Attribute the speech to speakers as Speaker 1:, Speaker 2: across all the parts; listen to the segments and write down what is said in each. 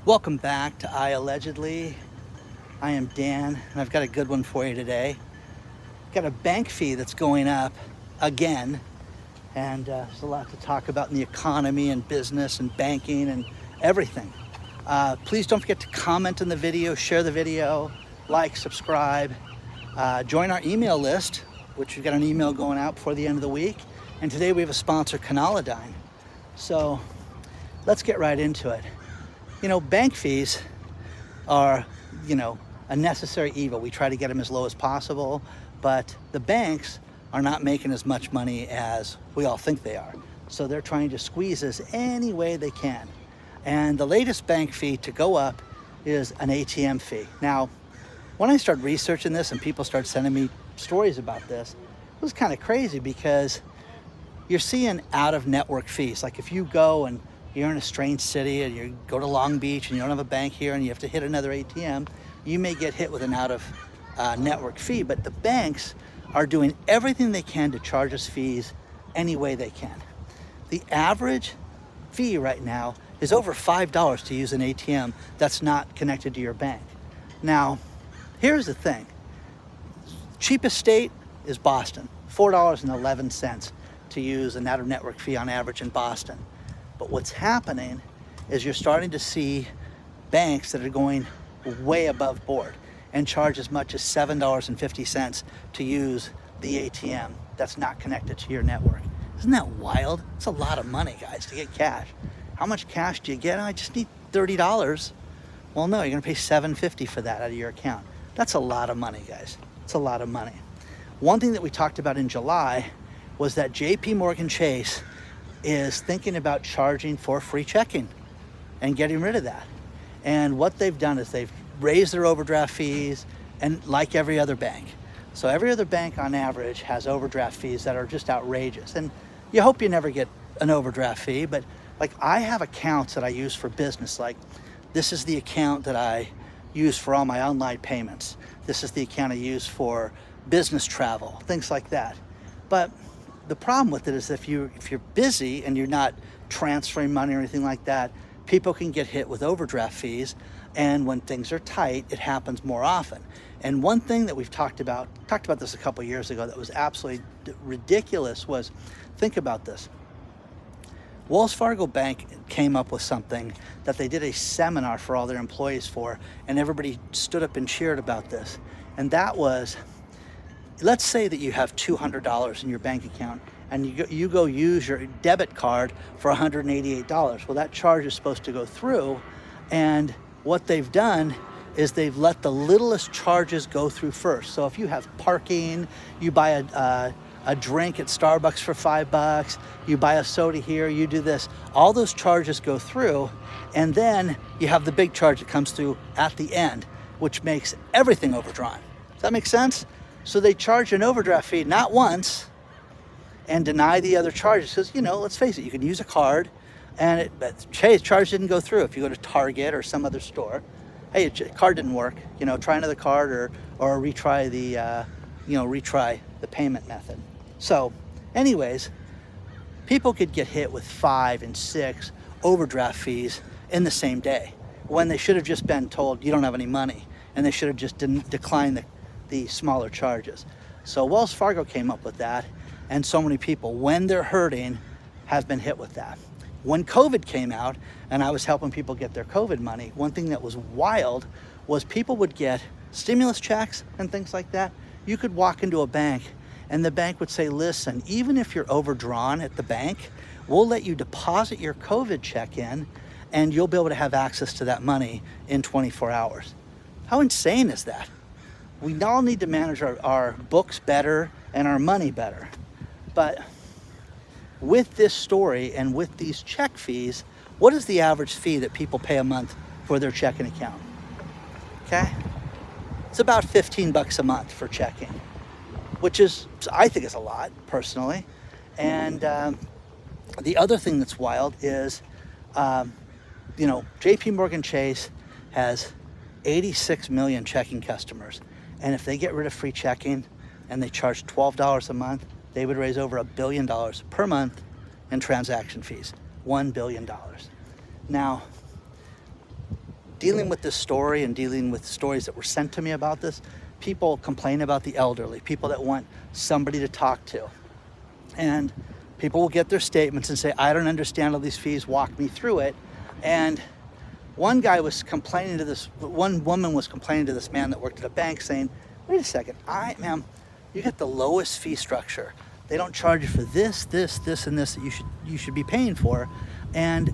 Speaker 1: Welcome back to IAllegedly. I am Dan, and I've got a good one for you today. Got a bank fee that's going up again, and there's a lot to talk about in the economy and business and banking and everything. Please don't forget to comment on the video, share the video, like, subscribe, join our email list, which we've got an email going out before the end of the week. And today we have a sponsor, Conolidine. So let's get right into it. You know, bank fees are, a necessary evil. We try to get them as low as possible, but the banks are not making as much money as we all think they are. So they're trying to squeeze us any way they can. And the latest bank fee to go up is an ATM fee. Now, when I started researching this and people started sending me stories about this, it was kind of crazy because you're seeing out-of-network fees. Like if you go and you're in a strange city and you go to Long Beach and you don't have a bank here and you have to hit another ATM, you may get hit with an out-of-network fee. But the banks are doing everything they can to charge us fees any way they can. The average fee right now is over $5 to use an ATM that's not connected to your bank. Now, here's the thing. Cheapest state is Boston, $4.11 to use an out-of-network fee on average in Boston. But what's happening is you're starting to see banks that are going way above board and charge as much as $7.50 to use the ATM that's not connected to your network. Isn't that wild? It's a lot of money, guys, to get cash. How much cash do you get? I just need $30. Well, no, you're gonna pay $7.50 for that out of your account. That's a lot of money, guys. It's a lot of money. One thing that we talked about in July was that JP Chase is thinking about charging for free checking and getting rid of that. And what they've done is they've raised their overdraft fees, and like every other bank. So every other bank on average has overdraft fees that are just outrageous. And you hope you never get an overdraft fee, but like I have accounts that I use for business. Like this is the account that I use for all my online payments. This is the account I use for business travel, things like that. But the problem with it is if you're busy and you're not transferring money or anything like that, people can get hit with overdraft fees. And when things are tight, it happens more often. And one thing that we've talked about this a couple of years ago that was absolutely ridiculous was, think about this. Wells Fargo Bank came up with something that they did a seminar for all their employees for, and everybody stood up and cheered about this. And that was, let's say that you have $200 in your bank account and you go use your debit card for $188. Well, that charge is supposed to go through, and what they've done is they've let the littlest charges go through first. So if you have parking, you buy a drink at Starbucks for $5, you buy a soda here, you do this, all those charges go through, and then you have the big charge that comes through at the end, which makes everything overdrawn. Does that make sense? So they charge an overdraft fee not once and deny the other charges because, let's face it, you can use a card and hey, charge didn't go through. If you go to Target or some other store, hey, card didn't work, try another card or retry the payment method. So anyways, people could get hit with 5 and 6 overdraft fees in the same day when they should have just been told you don't have any money, and they should have just declined the smaller charges. So Wells Fargo came up with that, and so many people, when they're hurting, have been hit with that. When COVID came out and I was helping people get their COVID money, one thing that was wild was people would get stimulus checks and things like that. You could walk into a bank and the bank would say, listen, even if you're overdrawn at the bank, we'll let you deposit your COVID check in and you'll be able to have access to that money in 24 hours. How insane is that? We all need to manage our books better and our money better. But with this story and with these check fees, what is the average fee that people pay a month for their checking account? Okay? It's about $15 a month for checking, which is, I think, is a lot personally. And the other thing that's wild is, JP Chase has 86 million checking customers. And if they get rid of free checking and they charge $12 a month, they would raise over $1 billion per month in transaction fees. $1 billion. Now, dealing with this story and dealing with stories that were sent to me about this, people complain about the elderly, people that want somebody to talk to. And people will get their statements and say, I don't understand all these fees, walk me through it. And one woman was complaining to this man that worked at a bank saying, wait a second, ma'am, you get the lowest fee structure. They don't charge you for this, and this that you should be paying for. And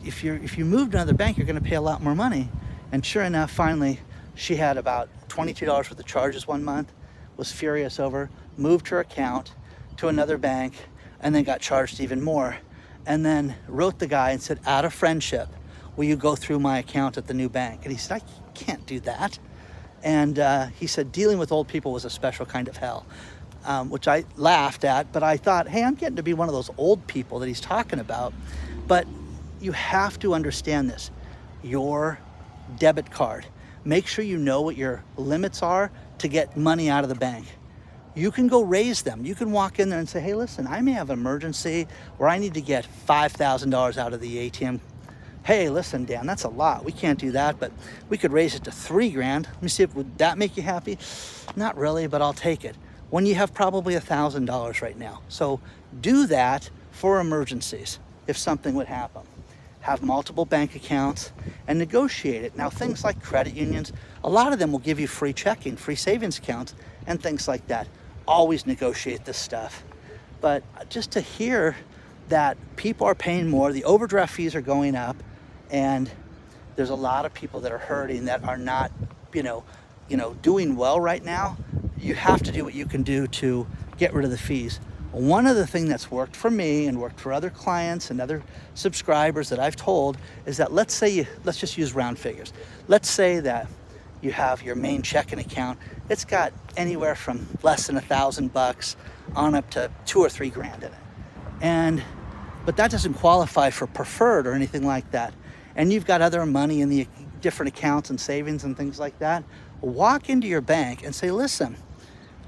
Speaker 1: if you move to another bank, you're going to pay a lot more money. And sure enough, finally, she had about $22 worth of charges one month, was furious over, moved her account to another bank, and then got charged even more. And then wrote the guy and said, out of friendship, will you go through my account at the new bank? And he said, I can't do that. And he said, dealing with old people was a special kind of hell, which I laughed at, but I thought, hey, I'm getting to be one of those old people that he's talking about. But you have to understand this. Your debit card, make sure you know what your limits are to get money out of the bank. You can go raise them. You can walk in there and say, hey, listen, I may have an emergency where I need to get $5,000 out of the ATM. Hey, listen, Dan, that's a lot. We can't do that, but we could raise it to $3,000. Let me see, would that make you happy? Not really, but I'll take it. When you have probably $1,000 right now. So do that for emergencies if something would happen. Have multiple bank accounts and negotiate it. Now, things like credit unions, a lot of them will give you free checking, free savings accounts, and things like that. Always negotiate this stuff. But just to hear that people are paying more, the overdraft fees are going up, and there's a lot of people that are hurting that are not, doing well right now. You have to do what you can do to get rid of the fees. One of the things that's worked for me and worked for other clients and other subscribers that I've told is that let's just use round figures. Let's say that you have your main checking account. It's got anywhere from less than $1,000 on up to $2,000 or $3,000 in it. But that doesn't qualify for preferred or anything like that. And you've got other money in the different accounts and savings and things like that. Walk into your bank and say, listen,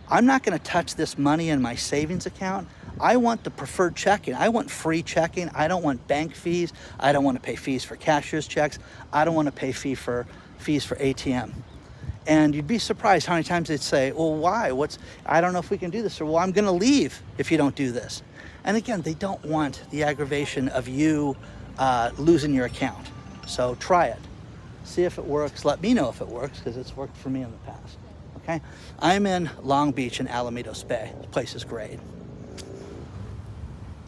Speaker 1: I'm not going to touch this money in my savings account. I want the preferred checking. I want free checking. I don't want bank fees. I don't want to pay fees for cashier's checks. I don't want to pay fees for ATM. And you'd be surprised how many times they'd say, well, why? I don't know if we can do this. Or, well, I'm going to leave if you don't do this. And again, they don't want the aggravation of you losing your account. So try it. See if it works. Let me know if it works, because it's worked for me in the past. Okay? I'm in Long Beach in Alamitos Bay. The place is great.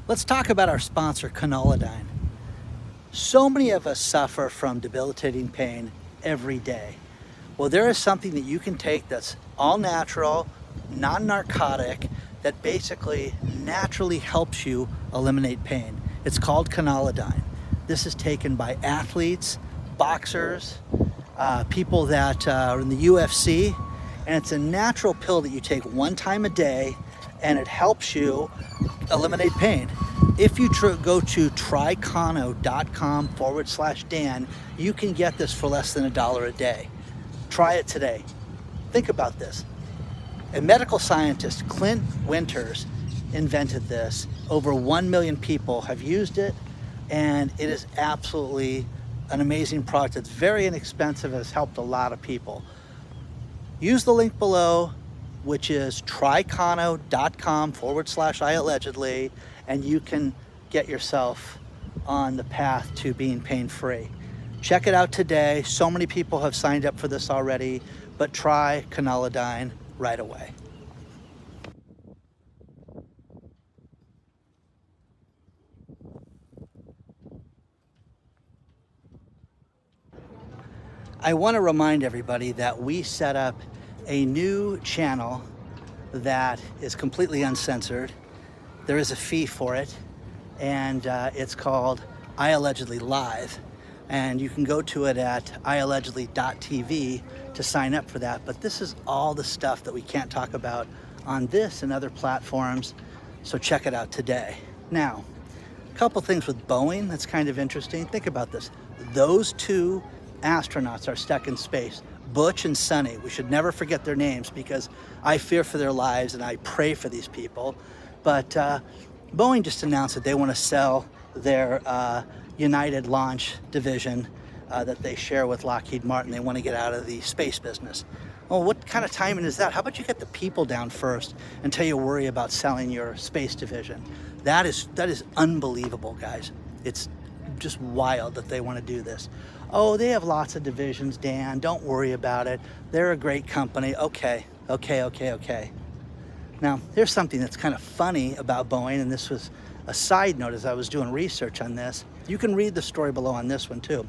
Speaker 1: Let's talk about our sponsor, Conolidine. So many of us suffer from debilitating pain every day. Well, there is something that you can take that's all natural, non-narcotic, that basically naturally helps you eliminate pain. It's called Conolidine. This is taken by athletes, boxers, people that are in the UFC, and it's a natural pill that you take one time a day, and it helps you eliminate pain. If you go to trycono.com/Dan, you can get this for less than $1 a day. Try it today. Think about this. A medical scientist, Clint Winters, invented this. Over 1 million people have used it, and it is absolutely an amazing product. It's very inexpensive. It has helped a lot of people. Use the link below, which is trycono.com/IAllegedly, and you can get yourself on the path to being pain-free. Check it out today. So many people have signed up for this already, but try Conolidine right away. I want to remind everybody that we set up a new channel that is completely uncensored. There is a fee for it, and it's called IAllegedly Live. And you can go to it at IAllegedly.tv to sign up for that. But this is all the stuff that we can't talk about on this and other platforms, so check it out today. Now, a couple things with Boeing that's kind of interesting. Think about this. Those two astronauts are stuck in space, Butch and Sonny. We should never forget their names, because I fear for their lives and I pray for these people. But Boeing just announced that they want to sell their United Launch Division that they share with Lockheed Martin. They want to get out of the space business. Well, what kind of timing is that? How about you get the people down first until you worry about selling your space division? That is unbelievable, guys. It's just wild that they want to do this. Oh, they have lots of divisions, Dan. Don't worry about it. They're a great company. Okay. Now, here's something that's kind of funny about Boeing, and this was a side note as I was doing research on this. You can read the story below on this one too.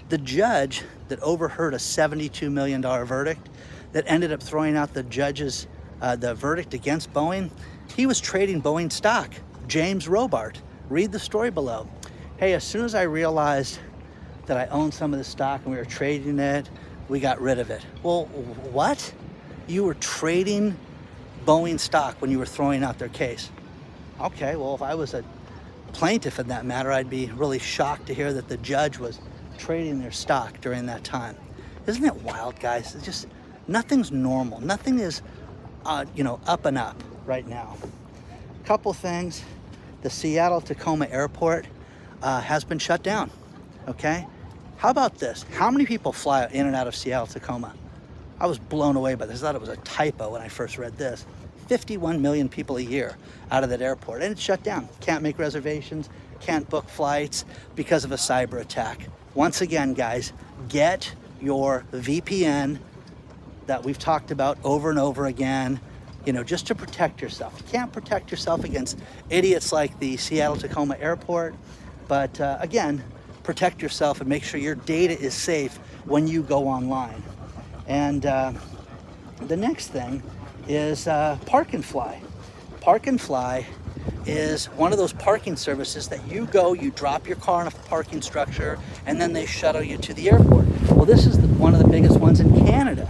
Speaker 1: The judge that overheard a $72 million verdict that ended up throwing out the judge's the verdict against Boeing, he was trading Boeing stock. James Robart. Read the story below. Hey, as soon as I realized that I owned some of the stock and we were trading it, we got rid of it. Well, what? You were trading Boeing stock when you were throwing out their case? Okay, well, if I was a plaintiff in that matter, I'd be really shocked to hear that the judge was trading their stock during that time. Isn't it wild, guys? It's just, nothing's normal. Nothing is, up and up right now. Couple things. The Seattle-Tacoma airport has been shut down, okay? How about this? How many people fly in and out of Seattle-Tacoma? I was blown away by this. I thought it was a typo when I first read this. 51 million people a year out of that airport, and it's shut down. Can't make reservations, can't book flights because of a cyber attack. Once again, guys, get your VPN that we've talked about over and over again, just to protect yourself. You can't protect yourself against idiots like the Seattle-Tacoma airport, but again, protect yourself and make sure your data is safe when you go online. And the next thing is Park and Fly. Park and Fly is one of those parking services that you drop your car in a parking structure, and then they shuttle you to the airport. Well, this is one of the biggest ones in Canada.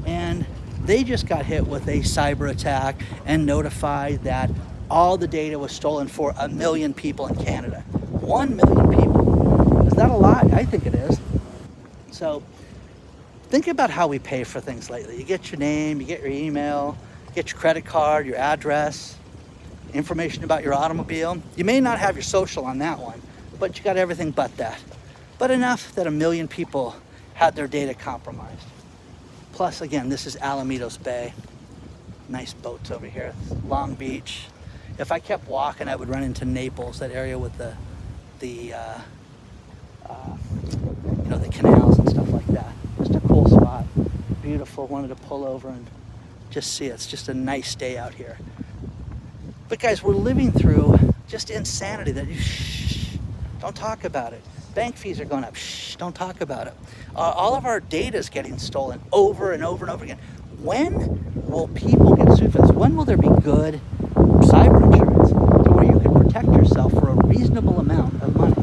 Speaker 1: And they just got hit with a cyber attack and notified that all the data was stolen for 1 million people in Canada. 1 million people. Is that a lot? I think it is. So think about how we pay for things lately. You get your name, you get your email, you get your credit card, your address, information about your automobile. You may not have your social on that one, but you got everything but that. But enough that 1 million people had their data compromised. Plus, again, this is Alamitos Bay. Nice boats over here. Long Beach. If I kept walking, I would run into Naples, that area with the canals and stuff like that. Just a cool spot. Beautiful. Wanted to pull over and just see it. It's just a nice day out here. But guys, we're living through just insanity that don't talk about it. Bank fees are going up. Don't talk about it. All of our data is getting stolen over and over and over again. When will people get sued for this? When will there be good cyber insurance to where you can protect yourself for a reasonable amount of money?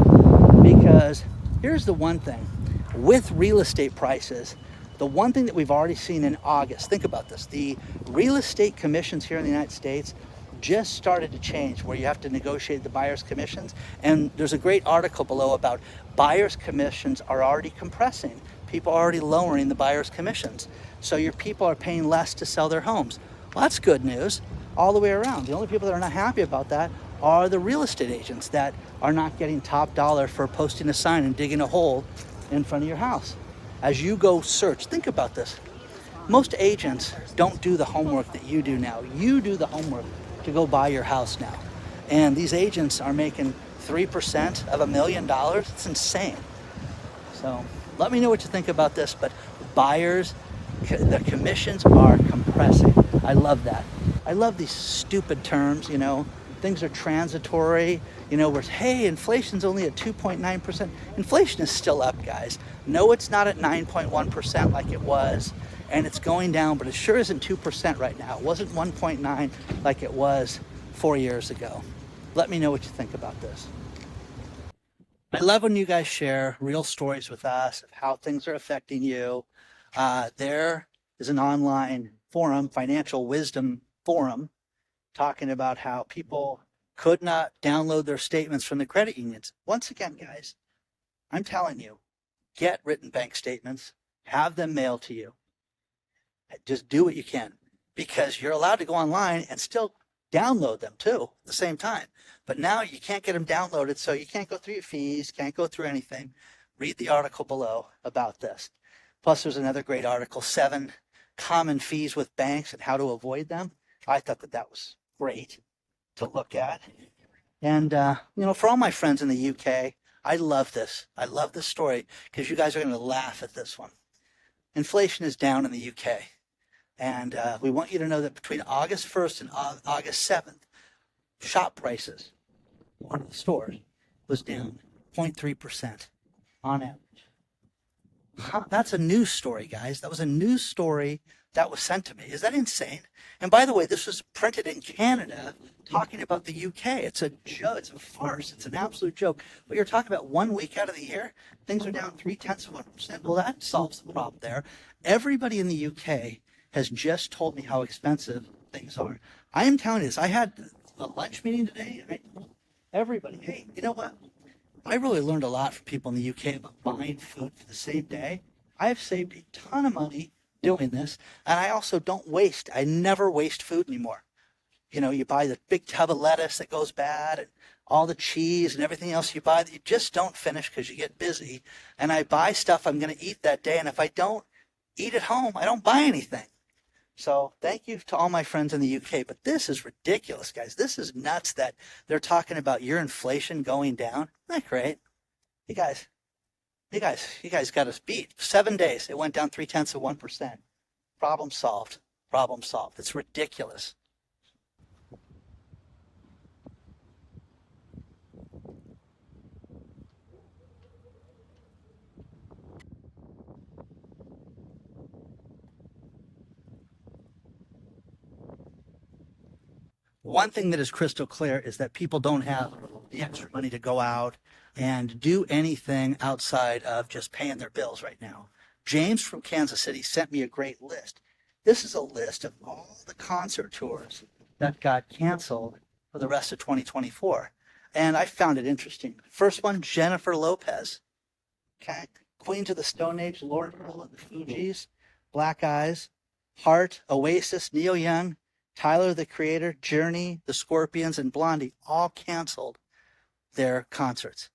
Speaker 1: Because here's the one thing. With real estate prices, the one thing that we've already seen in August, think about this, the real estate commissions here in the United States just started to change, where you have to negotiate the buyer's commissions. And there's a great article below about buyer's commissions are already compressing. People are already lowering the buyer's commissions. So your people are paying less to sell their homes. Well, that's good news all the way around. The only people that are not happy about that are the real estate agents that are not getting top dollar for posting a sign and digging a hole in front of your house. As you go search, think about this. Most agents don't do the homework that you do now. You do the homework to go buy your house now. And these agents are making 3% of $1 million. It's insane. So let me know what you think about this, but buyers, the commissions are compressing. I love that. I love these stupid terms, things are transitory, where, hey, inflation's only at 2.9%. Inflation is still up, guys. No, it's not at 9.1% like it was, and it's going down, but it sure isn't 2% right now. It wasn't 1.9 like it was 4 years ago. Let me know what you think about this. I love when you guys share real stories with us of how things are affecting you. There is an online forum, financial wisdom forum, talking about how people could not download their statements from the credit unions. Once again, guys, I'm telling you, get written bank statements, have them mailed to you. Just do what you can, because you're allowed to go online and still download them too at the same time. But now you can't get them downloaded, so you can't go through your fees, can't go through anything. read the article below about this. Plus, there's another great article, 7 common fees with banks and how to avoid them. I thought that was great to look at. And, for all my friends in the UK, I love this. I love this story because you guys are going to laugh at this one. Inflation is down in the UK. And we want you to know that between August 1st and August 7th, shop prices, one of the stores, was down 0.3% on average. That's a news story, guys. That was a news story that was sent to me. Is that insane? And by the way, this was printed in Canada talking about the UK. It's a joke. It's a farce. It's an absolute joke. But you're talking about 1 week out of the year, things are down 0.3%. Well, that solves the problem there. Everybody in the UK has just told me how expensive things are. I am telling you this. I had a lunch meeting today. And I told everybody, hey, you know what? I really learned a lot from people in the UK about buying food for the same day. I have saved a ton of money doing this, and I also don't waste. I never waste food anymore. You buy the big tub of lettuce that goes bad, and all the cheese and everything else you buy that you just don't finish because you get busy. And I buy stuff I'm going to eat that day, and if I don't eat at home, I don't buy anything. So thank you to all my friends in the UK, but this is ridiculous, guys. This is nuts that they're talking about your inflation going down. Isn't that great? You guys got us beat. 7 days, it went down 0.3%. Problem solved. Problem solved. It's ridiculous. One thing that is crystal clear is that people don't have the extra money to go out and do anything outside of just paying their bills right now. James from Kansas City sent me a great list. This is a list of all the concert tours that got canceled for the rest of 2024. And I found it interesting. First one, Jennifer Lopez. Okay. Queens of the Stone Age, Lord Earl and the Fugees, Black Eyes, Heart, Oasis, Neil Young, Tyler, the Creator, Journey, the Scorpions, and Blondie all canceled their concerts.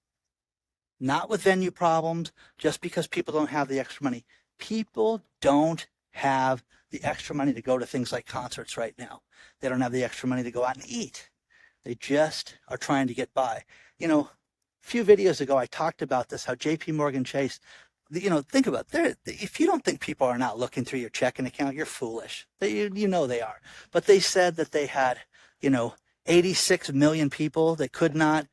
Speaker 1: Not with venue problems, just because people don't have the extra money. People don't have the extra money to go to things like concerts right now. They don't have the extra money to go out and eat. They just are trying to get by. A few videos ago, I talked about this, how JP Morgan Chase, think about it. If you don't think people are not looking through your checking account, you're foolish. They are. But they said that they had, 86 million people that could not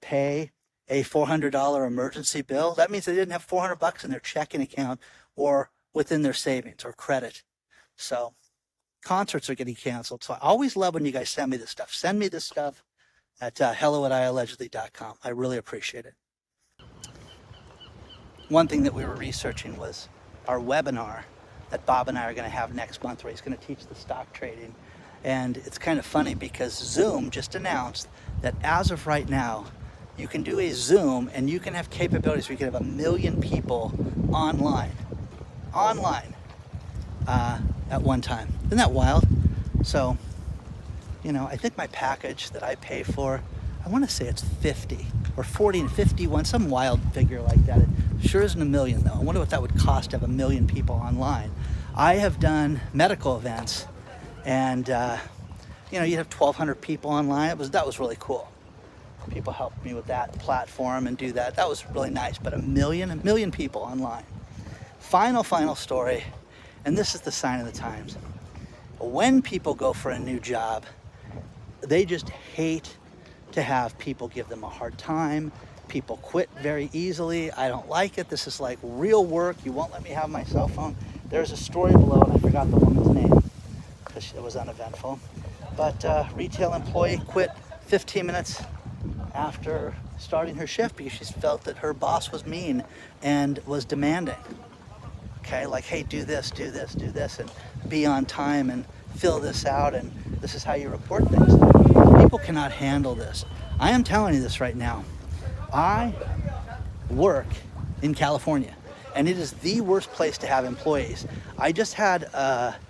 Speaker 1: pay a $400 emergency bill. That means they didn't have $400 in their checking account or within their savings or credit. So concerts are getting canceled. So I always love when you guys send me this stuff. Send me this stuff at hello@IAllegedly.com. I really appreciate it. One thing that we were researching was our webinar that Bob and I are going to have next month, where he's going to teach the stock trading. And it's kind of funny because Zoom just announced that as of right now, you can do a Zoom and you can have capabilities where you can have 1 million people online at one time. Isn't that wild? So, I think my package that I pay for, I want to say it's 50 or 40 and 51, some wild figure like that. It sure isn't 1 million though. I wonder what that would cost to have 1 million people online. I have done medical events and, you'd have 1,200 people online. That was really cool. People helped me with that platform and do that. That was really nice. But 1 million people online. Final story, and this is the sign of the times. When people go for a new job, they just hate to have people give them a hard time. People quit very easily. I don't like it. This is like real work. You won't let me have my cell phone. There's a story below, and I forgot the woman's name because it was uneventful. But retail employee quit 15 minutes after starting her shift because she felt that her boss was mean and was demanding. Okay, like, hey, do this, and be on time and fill this out, and this is how you report things. People cannot handle this. I am telling you this right now. I work in California, and it is the worst place to have employees. I just had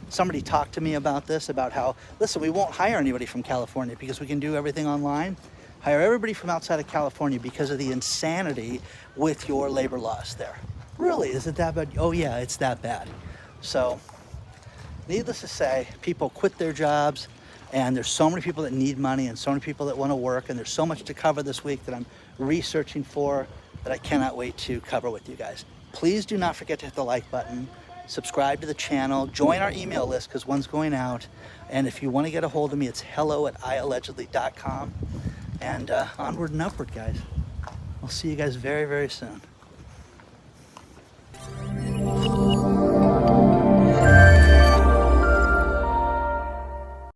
Speaker 1: somebody talk to me about this, about how, listen, we won't hire anybody from California because we can do everything online. hire everybody from outside of California because of the insanity with your labor laws there. Really, is it that bad? Oh yeah, it's that bad. So, needless to say, people quit their jobs, and there's so many people that need money and so many people that want to work, and there's so much to cover this week that I'm researching for that I cannot wait to cover with you guys. Please do not forget to hit the like button, subscribe to the channel, join our email list because one's going out, and if you want to get a hold of me, it's hello@IAllegedly.com, and onward and upward, guys. I'll see you guys very, very soon.